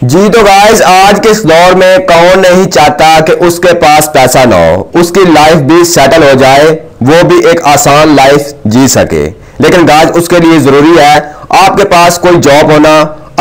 जी तो गाइस, आज के इस दौर में कौन नहीं चाहता कि उसके पास पैसा ना हो, उसकी लाइफ भी सेटल हो जाए, वो भी एक आसान लाइफ जी सके। लेकिन गाइस, उसके लिए जरूरी है आपके पास कोई जॉब होना,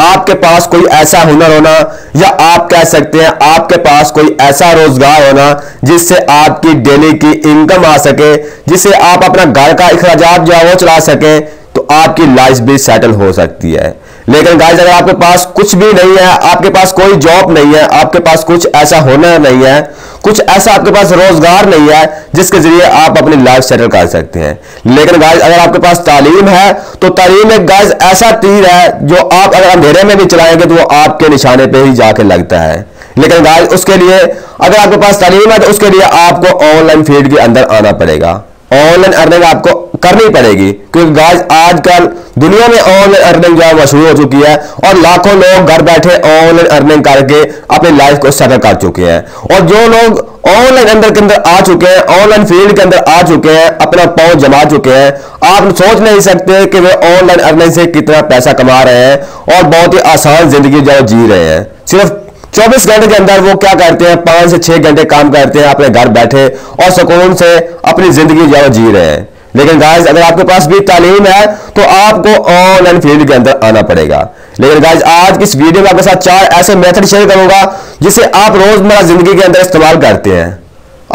आपके पास कोई ऐसा हुनर होना, या आप कह सकते हैं आपके पास कोई ऐसा रोजगार होना जिससे आपकी डेली की इनकम आ सके, जिससे आप अपना घर का अखराजात जो है वो चला सके, तो आपकी लाइफ भी सेटल हो सकती है। लेकिन गाइस, अगर आपके पास कुछ भी नहीं है, आपके पास कोई जॉब नहीं है, आपके पास कुछ ऐसा हुनर नहीं है, कुछ ऐसा आपके पास रोजगार नहीं है जिसके जरिए आप अपनी लाइफ सेटल कर सकते हैं। लेकिन गाइस, अगर आपके पास तालीम है तो तालीम एक गाइस ऐसा तीर है जो आप अगर अंधेरे में भी चलाएंगे तो वो आपके निशाने पे ही जाके लगता है। लेकिन गाइस, उसके लिए अगर आपके पास तालीम है तो उसके लिए आपको ऑनलाइन फील्ड के अंदर आना पड़ेगा, ऑनलाइन अर्निंग आपको करनी पड़ेगी, क्योंकि गाइस आजकल दुनिया में ऑनलाइन अर्निंग जो है मशहूर हो चुकी है और लाखों लोग घर बैठे ऑनलाइन अर्निंग करके अपनी लाइफ को सेटल कर चुके हैं। और जो लोग ऑनलाइन अंदर के अंदर आ चुके हैं, ऑनलाइन फील्ड के अंदर आ चुके हैं, अपना पांव जमा चुके हैं, आप सोच नहीं सकते कि वे ऑनलाइन अर्निंग से कितना पैसा कमा रहे हैं और बहुत ही आसान जिंदगी जो जी रहे हैं। सिर्फ 24 घंटे के अंदर वो क्या करते हैं, 5 से 6 घंटे काम करते हैं अपने घर बैठे और सुकून से अपनी जिंदगी जो जी रहे हैं। लेकिन गाइस, अगर आपके पास भी तालीम है तो आपको ऑनलाइन फील्ड के अंदर आना पड़ेगा। लेकिन गाइस, आज की इस वीडियो में आपके साथ 4 ऐसे मेथड शेयर करूंगा जिसे आप रोजमर्रा जिंदगी के अंदर इस्तेमाल करते हैं।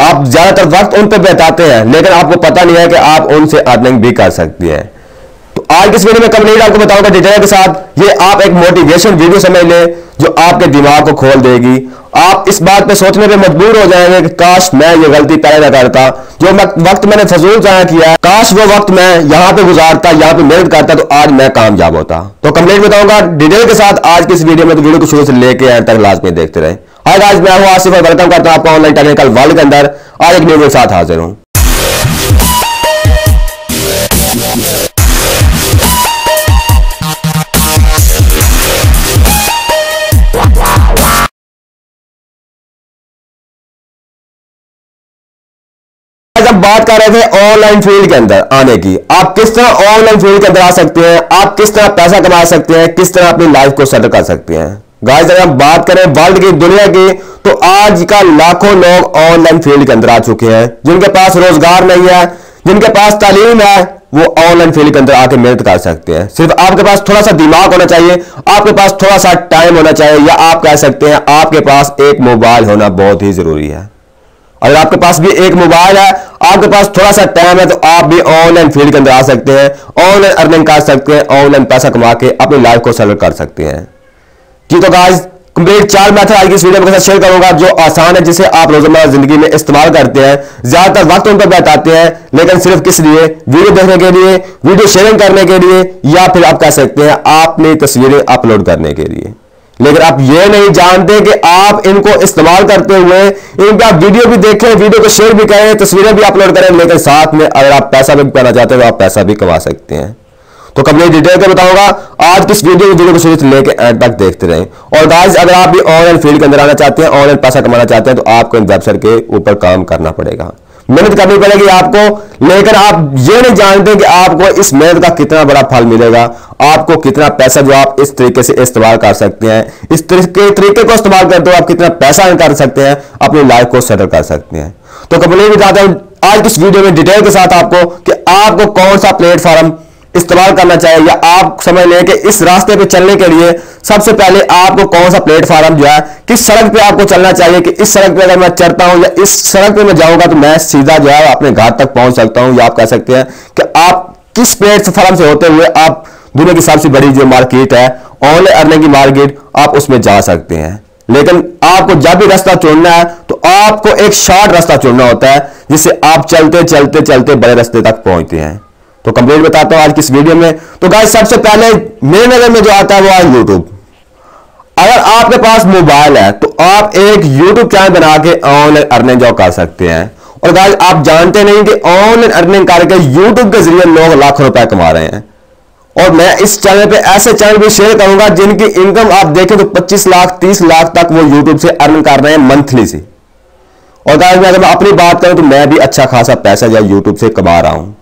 आप ज्यादातर वक्त उन पर बिताते हैं लेकिन आपको पता नहीं है कि आप उनसे अर्निंग भी कर सकती हैं। तो आज इस वीडियो में कंप्लीट आपको बताऊंगा डिटेल के साथ। ये आप एक मोटिवेशन वीडियो समझ ले जो आपके दिमाग को खोल देगी। आप इस बात पे सोचने पे मजबूर हो जाएंगे कि काश मैं ये गलती पहले ना करता, जो वक्त मैंने फजूल जाया किया है, काश वो वक्त मैं यहां पे गुजारता, यहां पे मेहनत करता तो आज मैं कामयाब होता। तो कंप्लीट बताऊंगा डिटेल के साथ आज की इस वीडियो में, तो वीडियो को शुरू से लेके एंड तक लाजमी देखते रहे। हाय गाइस, मैं हूं आसिफ और वेलकम करता हूं आपको ऑनलाइन टेक्निकल वर्ल्ड के अंदर। आज एक वीडियो के साथ हाजिर हूं। जब बात कर रहे थे ऑनलाइन फील्ड के अंदर आने की, आप किस तरह ऑनलाइन फील्ड के अंदर आ सकते हैं, आप किस तरह पैसा कमा सकते हैं, किस तरह अपनी लाइफ को सेटल कर सकते हैं। गाइस, अगर हम बात करें वर्ल्ड की, दुनिया की, तो आज का लाखों लोग ऑनलाइन फील्ड के अंदर आ चुके हैं। जिनके पास रोजगार नहीं है, जिनके पास तालीम है, वो ऑनलाइन फील्ड के अंदर आके मेहनत कर सकते हैं। सिर्फ आपके पास थोड़ा सा दिमाग होना चाहिए, आपके पास थोड़ा सा टाइम होना चाहिए, या आप कह सकते हैं आपके पास एक मोबाइल होना बहुत ही जरूरी है। अगर आपके पास भी एक मोबाइल है, आपके पास थोड़ा सा टाइम है, तो आप भी ऑनलाइन फील्ड के अंदर आ सकते हैं, ऑनलाइन अर्निंग कर सकते हैं, ऑनलाइन पैसा कमा के अपनी लाइफ को सेटल कर सकते हैं। जी तो गाइस, कंप्लीट 4 मेथड आज की इस वीडियो में शेयर करूंगा जो आसान है, जिसे आप रोजमर्रा जिंदगी में इस्तेमाल करते हैं, ज्यादातर वक्त उन पर बिताते हैं, लेकिन सिर्फ किस लिए, वीडियो देखने के लिए, वीडियो शेयरिंग करने के लिए, या फिर आप कह सकते हैं अपनी तस्वीरें अपलोड करने के लिए। लेकिन आप ये नहीं जानते कि आप इनको इस्तेमाल करते हुए इन पे आप वीडियो भी देखें, वीडियो को शेयर भी करें, तस्वीरें भी अपलोड करें, लेकिन साथ में अगर आप पैसा भी करना चाहते हैं तो आप पैसा भी कमा सकते हैं। तो कंप्लीट डिटेल के बताऊंगा आज की इस वीडियो को शुरू से लेकर एंड तक देखते रहें। और गाइस, अगर आप भी ऑनलाइन फील्ड के अंदर आना चाहते हैं, ऑनलाइन पैसा कमाना चाहते हैं, तो आपको इन वेबसाइट के ऊपर काम करना पड़ेगा, मेहनत करनी पड़ेगी आपको। लेकिन आप ये नहीं जानते कि आपको इस मेहनत का कितना बड़ा फल मिलेगा, आपको कितना पैसा जो आप इस तरीके से इस्तेमाल कर सकते हैं, इस तरीके को इस्तेमाल करते हुए आप कितना पैसा कर सकते हैं, अपनी लाइफ को सेटल कर सकते हैं। तो कंप्लीट बताता हूं आज इस वीडियो में डिटेल के साथ आपको कि आपको कौन सा प्लेटफॉर्म इस्तेमाल करना चाहिए, या आप समझ लें कि इस रास्ते पे चलने के लिए सबसे पहले आपको कौन सा प्लेटफॉर्म जो है, किस सड़क पे आपको चलना चाहिए कि इस सड़क पे अगर मैं चलता हूं या इस सड़क पे मैं जाऊंगा तो मैं सीधा जो है अपने घर तक पहुंच सकता हूं। या आप कह सकते हैं कि आप किस प्लेटफॉर्म से होते हुए आप दुनिया की सबसे बड़ी जो मार्केट है, ऑनलाइन अर्निंग की मार्केट, आप उसमें जा सकते हैं। लेकिन आपको जब भी रास्ता चुनना है तो आपको एक शॉर्ट रास्ता चुनना होता है, जिससे आप चलते चलते चलते बड़े रास्ते तक पहुंचते हैं। तो कंप्लीट बताता हूं आज की इस वीडियो में। तो गाइस, सबसे पहले मेरे नजर में जो आता है वो है यूट्यूब। अगर आपके पास मोबाइल है तो आप एक यूट्यूब चैनल बना के ऑनलाइन अर्निंग जो कर सकते हैं। और गाइस, आप जानते नहीं कि ऑनलाइन अर्निंग करके यूट्यूब के जरिए लोग लाखों रुपए कमा रहे हैं। और मैं इस चैनल पे ऐसे चैनल भी शेयर करूंगा जिनकी इनकम आप देखें तो 25 लाख 30 लाख तक वो यूट्यूब से अर्न कर रहे हैं मंथली से। और गाइस, अगर मैं अपनी बात करूं तो मैं भी अच्छा खासा पैसा जो यूट्यूब से कमा रहा हूं।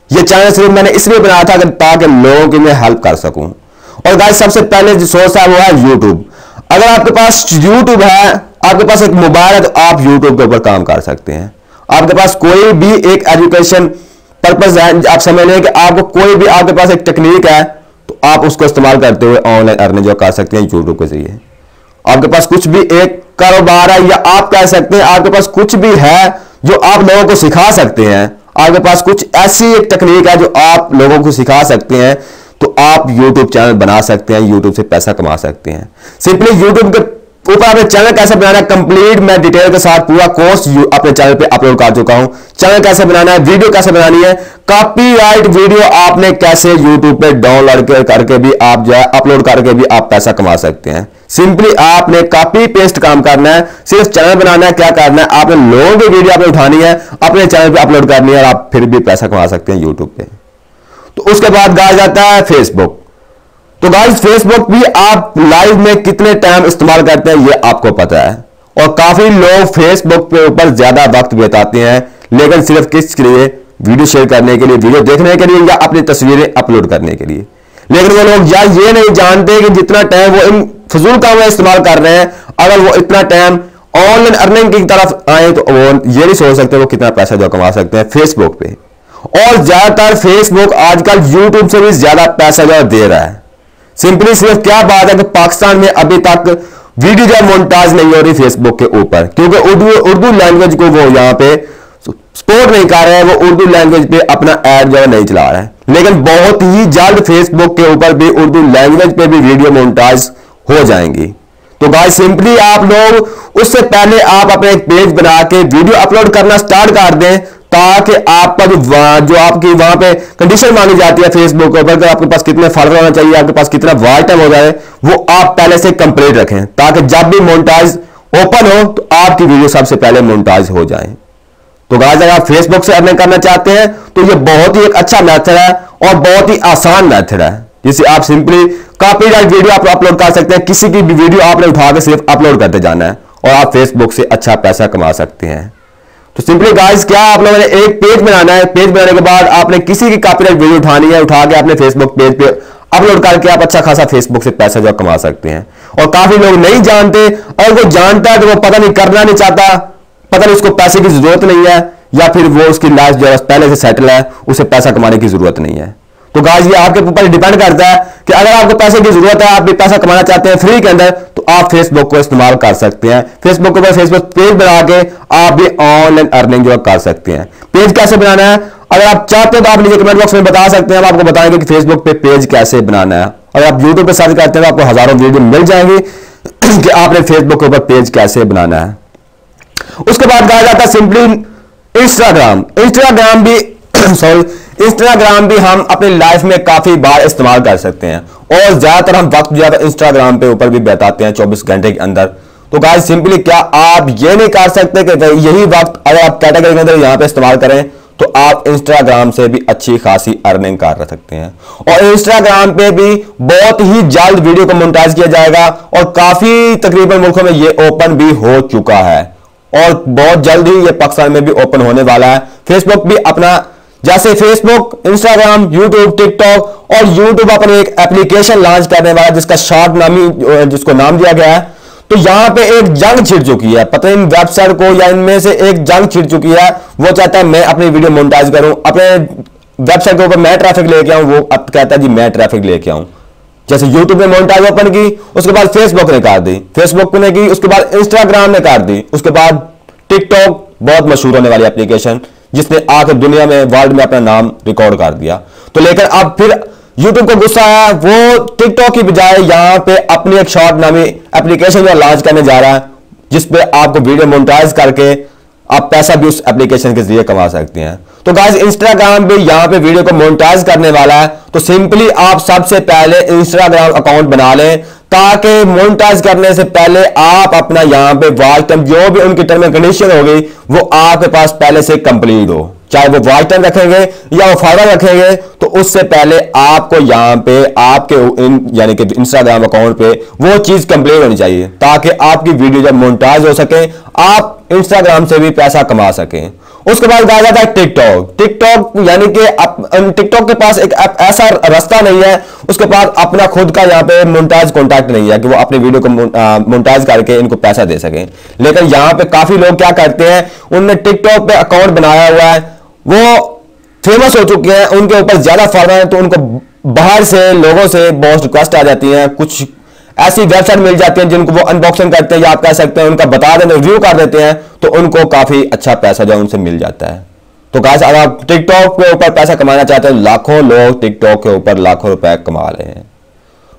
ये चैनल सिर्फ मैंने इसलिए बनाया था ताकि लोगों की मैं हेल्प कर सकूं। और गाइस, सबसे पहले जो सोर्स है वो है यूट्यूब। अगर आपके पास यूट्यूब है, आपके पास एक मोबाइल है, तो आप यूट्यूब के ऊपर काम कर सकते हैं। आपके पास कोई भी एक एजुकेशन पर्पज है, आप समझ लें कि आपको कोई भी आपके पास एक टेक्निक है, तो आप उसको इस्तेमाल करते हुए ऑनलाइन अर्निंग जो कर सकते हैं यूट्यूब के जरिए। आपके पास कुछ भी एक कारोबार है, या आप कह सकते हैं आपके पास कुछ भी है जो आप लोगों को सिखा सकते हैं, आपके पास कुछ ऐसी एक टेक्निक है जो आप लोगों को सिखा सकते हैं, तो आप YouTube चैनल बना सकते हैं, YouTube से पैसा कमा सकते हैं। सिंपली YouTube के ऊपर अपने चैनल कैसे बनाना है कंप्लीट मैं डिटेल के साथ पूरा कोर्स अपने चैनल पे अपलोड कर चुका हूं। चैनल कैसे बनाना है, वीडियो कैसे बनानी है, कॉपीराइट वीडियो आपने कैसे YouTube पे डाउनलोड करके भी आप जो है अपलोड करके भी आप पैसा कमा सकते हैं। सिंपली आपने कॉपी पेस्ट काम करना है, सिर्फ चैनल बनाना है। क्या करना है, आपने लोगों की वीडियो आपने उठानी है, अपने चैनल पे अपलोड करनी है, और आप फिर भी पैसा कमा सकते हैं यूट्यूब पे। तो उसके बाद गाइस आता है फेसबुक। तो गाइस फेसबुक भी आप लाइव में कितने टाइम इस्तेमाल करते हैं ये आपको पता है, और काफी लोग फेसबुक पे ऊपर ज्यादा वक्त बिताते हैं, लेकिन सिर्फ किसके लिए, वीडियो शेयर करने के लिए, वीडियो देखने के लिए, या अपनी तस्वीरें अपलोड करने के लिए। लेकिन वो लोग या ये नहीं जानते कि जितना टाइम वो इन फजूल काम में इस्तेमाल कर रहे हैं, अगर वो इतना टाइम ऑनलाइन अर्निंग की तरफ आए तो वो ये नहीं सोच सकते वो कितना पैसा जो कमा सकते हैं फेसबुक पे। और ज्यादातर फेसबुक आजकल यूट्यूब से भी ज्यादा पैसा जो दे रहा है। सिंपली सिर्फ क्या बात है कि पाकिस्तान में अभी तक वीडियो जो मोनेटाइज नहीं हो रही फेसबुक के ऊपर, क्योंकि उर्दू लैंग्वेज को वो यहां पे सपोर्ट नहीं कर रहे हैं, वो उर्दू लैंग्वेज पे अपना ऐड जो है नहीं चला रहा है। लेकिन बहुत ही जल्द फेसबुक के ऊपर भी उर्दू लैंग्वेज पे भी वीडियो मोनेटाइज हो जाएंगी। तो गाइस सिंपली आप लोग उससे पहले आप अपने एक पेज बना के वीडियो अपलोड करना स्टार्ट कर दें, ताकि आपका जो आपकी वहां पे कंडीशन मानी जाती है फेसबुक के ऊपर, आपके पास कितने फॉलोअर होना चाहिए, आपके पास कितना वॉच टाइम हो जाए, वो आप पहले से कंप्लीट रखें, ताकि जब भी मोनेटाइज ओपन हो तो आपकी वीडियो सबसे पहले मोनेटाइज हो जाए। तो गाइस अगर आप फेसबुक से अर्निंग करना चाहते हैं तो ये बहुत ही एक अच्छा मेथड है और बहुत ही आसान मेथड है, जिसे आप सिंपली कॉपीराइट वीडियो आप अपलोड कर सकते हैं। किसी की भी वीडियो आपने उठा के सिर्फ अपलोड करते जाना है और आप फेसबुक से अच्छा पैसा कमा सकते हैं। तो सिंपली गाइस क्या आप लोगों ने एक पेज बनाना है, पेज बनाने के बाद आपने किसी की कॉपीराइट वीडियो उठानी है, उठा के अपने फेसबुक पेज पे अपलोड करके आप अच्छा खासा फेसबुक से पैसा जो कमा सकते हैं। और काफी लोग नहीं जानते, और वो जानता है तो वो पता नहीं करना नहीं चाहता, पता नहीं उसको पैसे की जरूरत नहीं है, या फिर वो उसकी लाइफ जो है पहले से सेटल है, उसे पैसा कमाने की जरूरत नहीं है। तो गाइस ये आपके ऊपर डिपेंड करता है कि अगर आपको पैसे की जरूरत है, आप भी पैसा कमाना चाहते हैं फ्री के अंदर, तो आप फेसबुक को इस्तेमाल कर सकते हैं। फेसबुक के ऊपर फेसबुक पेज बना के आप भी ऑनलाइन अर्निंग जो कर सकते हैं। पेज कैसे बनाना है अगर आप चाहते हो तो आप नीचे कमेंट बॉक्स में बता सकते हैं, हम आपको बताएंगे कि फेसबुक पे पेज कैसे बनाना है। और आप यूट्यूब पे सर्च करते हैं तो आपको हजारों वीडियो मिल जाएंगी कि आपने फेसबुक के ऊपर पेज कैसे बनाना है। उसके बाद कहा जाता है सिंपली इंस्टाग्राम भी इंस्टाग्राम भी हम अपनी लाइफ में काफी बार इस्तेमाल कर सकते हैं, और ज्यादातर हम वक्त ज्यादा इंस्टाग्राम पे ऊपर भी बिताते हैं 24 घंटे के अंदर। तो गाइस सिंपली क्या आप ये नहीं कर सकते कि यही वक्त अगर आप कैटेगरी के अंदर यहां पे इस्तेमाल करें तो आप इंस्टाग्राम से भी अच्छी खासी अर्निंग कर सकते हैं। और इंस्टाग्राम पे भी बहुत ही जल्द वीडियो को मोनेटाइज किया जाएगा, और काफी तकरीबन मुल्कों में ये ओपन भी हो चुका है, और बहुत जल्द ही ये पाकिस्तान में भी ओपन होने वाला है। फेसबुक भी अपना, जैसे फेसबुक, इंस्टाग्राम, यूट्यूब, टिकटॉक और यूट्यूब अपने एक एप्लीकेशन लॉन्च करने वाला है जिसका जिसको नाम दिया गया है। तो यहां पे एक जंग छिड़ चुकी है, पता नहीं वेबसाइट को या इनमें से एक जंग छिड़ चुकी है। वो चाहता है मैं अपनी वीडियो मोनेटाइज करूं, अपने वेबसाइट के ऊपर मैं ट्रैफिक लेके आऊं, वो अब कहता है जी मैं ट्रैफिक लेके आऊं। जैसे यूट्यूब ने मोनेटाइज ओपन की, उसके बाद फेसबुक ने कर दी, फेसबुक ने की, उसके बाद इंस्टाग्राम ने कर दी, उसके बाद टिकटॉक बहुत मशहूर होने वाली एप्लीकेशन जिसने आकर दुनिया में वर्ल्ड में अपना नाम रिकॉर्ड कर दिया। तो लेकिन अब फिर यूट्यूब को गुस्सा आया, वो टिकटॉक की बजाय यहां पे अपनी एक शॉर्ट नामी एप्लीकेशन जो लॉन्च करने जा रहा है, जिसपे आपको वीडियो मोनेटाइज करके आप पैसा भी उस एप्लीकेशन के जरिए कमा सकते हैं। तो गाइस इंस्टाग्राम भी यहां पे वीडियो को मोनेटाइज करने वाला है। तो सिंपली आप सबसे पहले इंस्टाग्राम अकाउंट बना लें, ताकि मोनेटाइज करने से पहले आप अपना यहां पे वॉच टाइम जो भी उनकी टर्म एंड कंडीशन होगी वो आपके पास पहले से कंप्लीट हो, चाहे वो वॉच टाइम रखेंगे या वो फायदा रखेंगे। तो उससे पहले आपको यहां पे आपके यानी कि इंस्टाग्राम अकाउंट पे वो चीज कंप्लीट होनी चाहिए, ताकि आपकी वीडियो जब मोनेटाइज हो सके आप इंस्टाग्राम से भी पैसा कमा सकें। उसके बाद आ जाता है टिकटॉक। टिकटॉक यानी कि टिकटॉक के पास एक ऐसा रास्ता नहीं है, उसके पास अपना खुद का यहाँ पे मोनेटाइज कॉन्टैक्ट नहीं है कि वो अपनी वीडियो को मोनेटाइज करके इनको पैसा दे सके। लेकिन यहाँ पे काफी लोग क्या करते हैं, उनने टिकटॉक पे अकाउंट बनाया हुआ है, वो फेमस हो चुके हैं, उनके ऊपर ज्यादा फॉलोअर है, तो उनको बाहर से लोगों से बहुत रिक्वेस्ट आ जाती है, कुछ ऐसी वेबसाइट मिल जाती है जिनको वो अनबॉक्सिंग करते हैं या आप कह सकते हैं उनका बता दें, रिव्यू कर देते हैं, तो उनको काफी अच्छा पैसा जो उनसे मिल जाता है। तो गाइस अगर आप टिकटॉक के ऊपर पैसा कमाना चाहते हैं, लाखों लोग टिकटॉक के ऊपर लाखों रुपए कमा रहे हैं,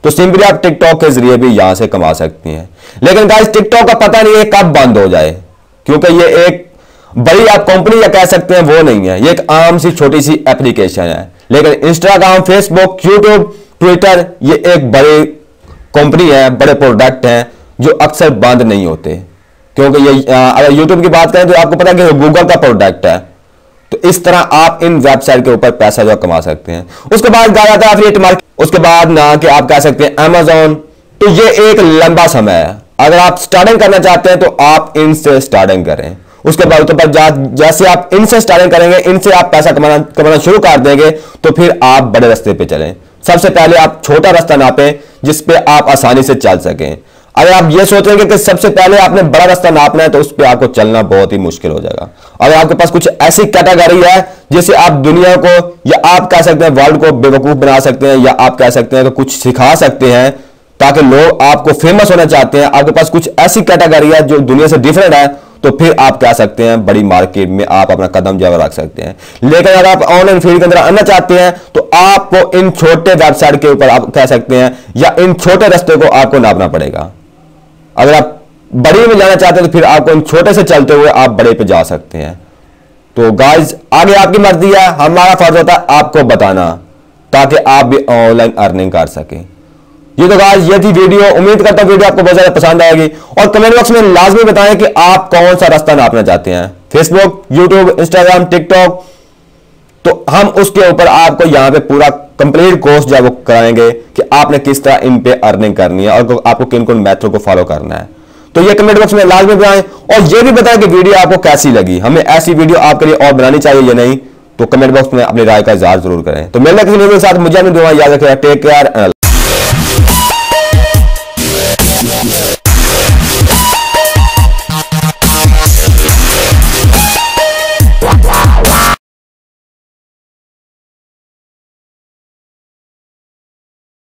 तो सिंपली आप टिकटॉक के जरिए भी यहां से कमा सकती हैं। लेकिन गाइस टिकटॉक का पता नहीं है कब बंद हो जाए, क्योंकि ये एक बड़ी आप कंपनी या कह सकते हैं वो नहीं है, ये एक आम सी छोटी सी एप्लीकेशन है। लेकिन इंस्टाग्राम, फेसबुक, यूट्यूब, ट्विटर ये एक बड़ी कंपनी है, बड़े प्रोडक्ट हैं जो अक्सर बंद नहीं होते, क्योंकि ये अगर यूट्यूब की बात करें तो आपको पता है कि गूगल का प्रोडक्ट है। तो इस तरह आप इन वेबसाइट के ऊपर पैसा जो कमा सकते हैं। उसके बाद कहा जाता है एफिलिएट मार्केटिंग, उसके बाद ना कि आप कह सकते हैं अमेजोन। तो ये एक लंबा समय है, अगर आप स्टार्टिंग करना चाहते हैं तो आप इनसे स्टार्टिंग करें। उसके बाद तो जैसे आप इनसे स्टार्टिंग करेंगे, इनसे आप पैसा कमाना शुरू कर देंगे, तो फिर आप बड़े रास्ते पे चलें। सबसे पहले आप छोटा रास्ता नापें जिस पे आप आसानी से चल सकें। अगर आप ये सोचेंगे कि सबसे पहले आपने बड़ा रास्ता नापना है, तो उस पर आपको चलना बहुत ही मुश्किल हो जाएगा। अगर आपके पास कुछ ऐसी कैटेगरी है जिससे आप दुनिया को या आप कह सकते हैं वर्ल्ड को बेवकूफ बना सकते हैं, या आप कह सकते हैं कि कुछ सिखा सकते हैं ताकि लोग आपको फेमस होना चाहते हैं, आपके पास कुछ ऐसी कैटेगरी है जो दुनिया से डिफरेंट है, तो फिर आप कह सकते हैं बड़ी मार्केट में आप अपना कदम जगह रख सकते हैं। लेकिन अगर आप ऑनलाइन फील्ड के अंदर आना चाहते हैं तो आपको इन छोटे वेबसाइट के ऊपर आप कह सकते हैं या इन छोटे रास्ते को आपको नापना पड़ेगा। अगर आप बड़ी में जाना चाहते हैं तो फिर आपको इन छोटे से चलते हुए आप बड़े पे जा सकते हैं। तो गाइस आगे आपकी मर्जी है, हमारा फर्ज होता है आपको बताना ताकि आप भी ऑनलाइन अर्निंग कर सकें। ये तो गाइस ये थी वीडियो, उम्मीद करता हूं वीडियो आपको बहुत ज्यादा पसंद आएगी, और कमेंट बॉक्स में लाजमी बताएं कि आप कौन सा रास्ता नापना चाहते हैं, फेसबुक, यूट्यूब, इंस्टाग्राम, टिकटॉक। तो हम उसके ऊपर आपको यहां पे पूरा कंप्लीट कोर्स जो वो कराएंगे कि आपने किस तरह इन पे अर्निंग करनी है और आपको किन किन मेथड को फॉलो करना है। तो ये कमेंट बॉक्स में लाजमी बताएं, और ये भी बताएं कि वीडियो आपको कैसी लगी, हमें ऐसी वीडियो आपके लिए और बनानी चाहिए या नहीं। तो कमेंट बॉक्स में अपनी राय का इजहार जरूर करें। तो मिलने किसी वीडियो के साथ, मुझे अपनी दुआ याद रखें। Take care.